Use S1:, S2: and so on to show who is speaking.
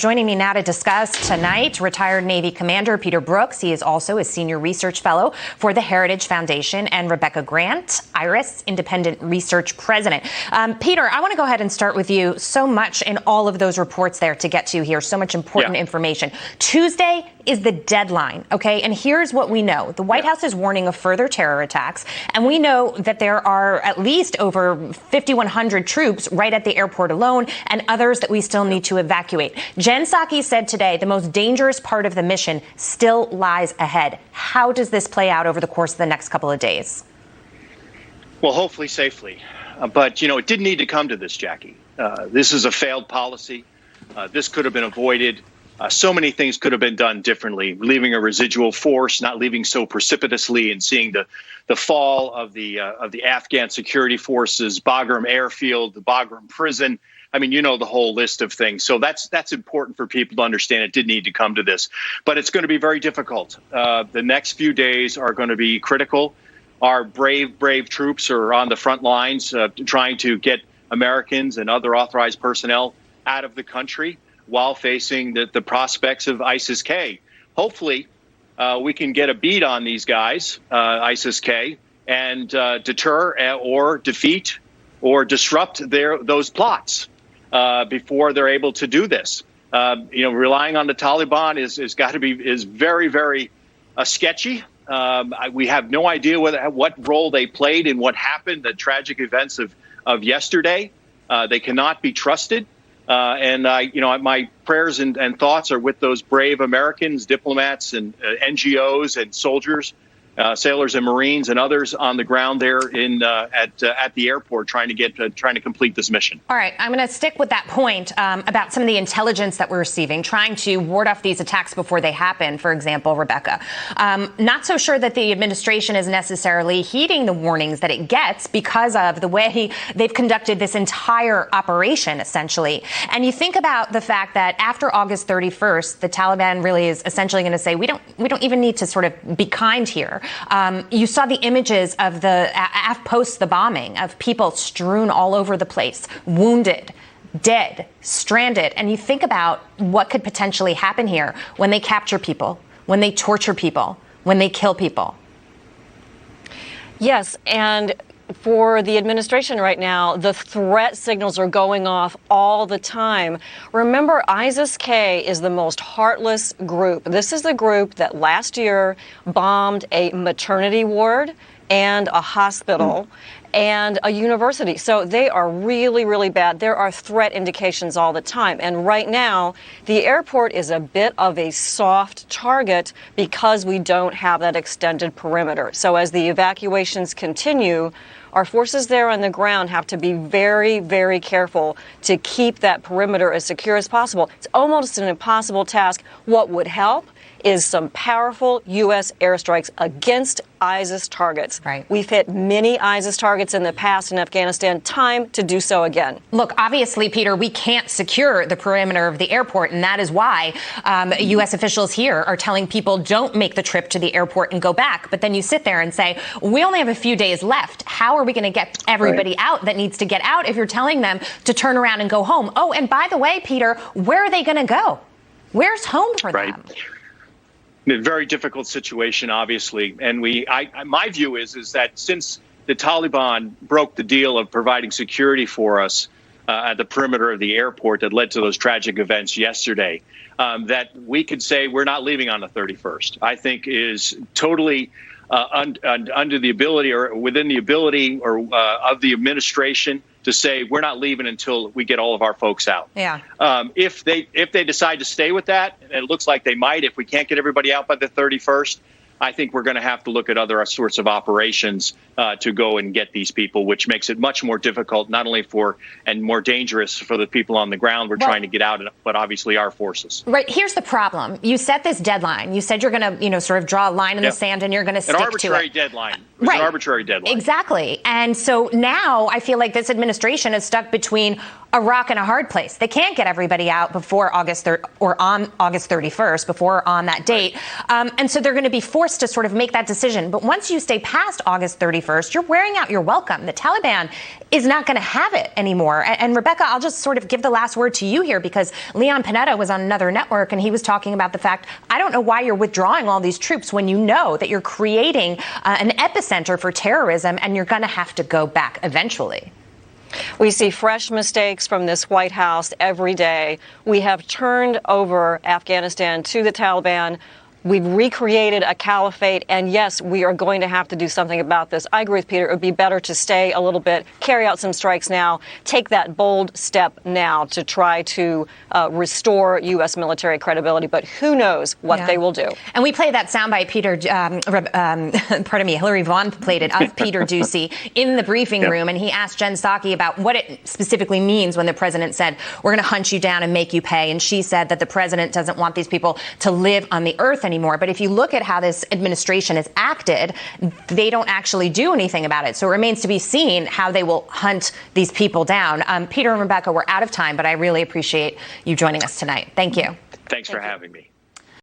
S1: Joining me now to discuss tonight, retired Navy Commander Peter Brookes. He is also a senior research fellow for the Heritage Foundation, and Rebecca Grant, IRIS Independent Research President. Peter, I want to go ahead and start with you. So much in all of those reports there to get to here, so much important information. Tuesday is the deadline, okay? And here's what we know. The White House is warning of further terror attacks, and we know that there are at least over 5,100 troops right at the airport alone, and others that we still need to evacuate. Jen Psaki said today the most dangerous part of the mission still lies ahead. How does this play out over the course of the next couple of days?
S2: Well, hopefully safely. But, it didn't need to come to this, Jackie. This is a failed policy. This could have been avoided. So many things could have been done differently, leaving a residual force, not leaving so precipitously, and seeing the fall of the Afghan security forces, Bagram airfield, the Bagram prison. I mean, the whole list of things. So that's important for people to understand. It did need to come to this, but it's going to be very difficult. The next few days are going to be critical. Our brave troops are on the front lines trying to get Americans and other authorized personnel out of the country while facing the prospects of ISIS-K. Hopefully, we can get a beat on these guys, ISIS-K, and deter or defeat or disrupt those plots before they're able to do this. Relying on the Taliban is very, very sketchy. We have no idea what role they played in what happened, the tragic events of yesterday. They cannot be trusted. My prayers and thoughts are with those brave Americans, diplomats and NGOs and soldiers, sailors and Marines and others on the ground there at the airport trying to complete this mission.
S1: All right, I'm going to stick with that point about some of the intelligence that we're receiving, trying to ward off these attacks before they happen. For example, Rebecca, not so sure that the administration is necessarily heeding the warnings that it gets because of the way they've conducted this entire operation, essentially. And you think about the fact that after August 31st, the Taliban really is essentially going to say we don't even need to sort of be kind here. You saw the images of post the bombing of people strewn all over the place, wounded, dead, stranded. And you think about what could potentially happen here when they capture people, when they torture people, when they kill people.
S3: Yes, and for the administration right now, the threat signals are going off all the time. Remember, ISIS-K is the most heartless group. This is the group that last year bombed a maternity ward and a hospital and a university. So they are really, really bad. There are threat indications all the time. And right now, the airport is a bit of a soft target because we don't have that extended perimeter. So as the evacuations continue, our forces there on the ground have to be very, very careful to keep that perimeter as secure as possible. It's almost an impossible task. What would help is some powerful U.S. airstrikes against ISIS targets.
S1: Right.
S3: We've hit many ISIS targets in the past in Afghanistan. Time to do so again.
S1: Look, obviously, Peter, we can't secure the perimeter of the airport, and that is why U.S. officials here are telling people don't make the trip to the airport and go back. But then you sit there and say, we only have a few days left. How are we going to get everybody out that needs to get out if you're telling them to turn around and go home? Oh, and by the way, Peter, where are they going to go? Where's home for them?
S2: A very difficult situation, obviously. And my view is that since the Taliban broke the deal of providing security for us at the perimeter of the airport that led to those tragic events yesterday, that we could say we're not leaving on the 31st, I think is totally under the ability or within the ability or of the administration to say we're not leaving until we get all of our folks out.
S1: Yeah.
S2: If they decide to stay with that, and it looks like they might, if we can't get everybody out by the 31st, I think we're going to have to look at other sorts of operations to go and get these people, which makes it much more difficult, not only and more dangerous for the people on the ground we're trying to get out, but obviously our forces.
S1: Right. Here's the problem. You set this deadline. You said you're going to, sort of draw a line in the sand and you're going to stick to it.
S2: An arbitrary deadline. It was an arbitrary deadline.
S1: Exactly. And so now I feel like this administration is stuck between a rock and a hard place. They can't get everybody out before August or on August 31st, before on that date. And so they're going to be forced forced to sort of make that decision. But once you stay past August 31st, you're wearing out your welcome. The Taliban is not going to have it anymore. And Rebecca, I'll just sort of give the last word to you here, because Leon Panetta was on another network and he was talking about the fact, I don't know why you're withdrawing all these troops when you know that you're creating an epicenter for terrorism and you're going to have to go back eventually.
S3: We see fresh mistakes from this White House every day. We have turned over Afghanistan to the Taliban. We've recreated a caliphate, and yes, we are going to have to do something about this. I agree with Peter. It would be better to stay a little bit, carry out some strikes now, take that bold step now to try to restore U.S. military credibility. But who knows what they will do.
S1: And we played that soundbite, Hillary Vaughn played it, of Peter Ducey in the briefing room, and he asked Jen Psaki about what it specifically means when the president said, we're going to hunt you down and make you pay. And she said that the president doesn't want these people to live on the earth anymore. But if you look at how this administration has acted, they don't actually do anything about it. So it remains to be seen how they will hunt these people down. Peter and Rebecca, we're out of time, but I really appreciate you joining us tonight. Thank you.
S2: Thanks for having me.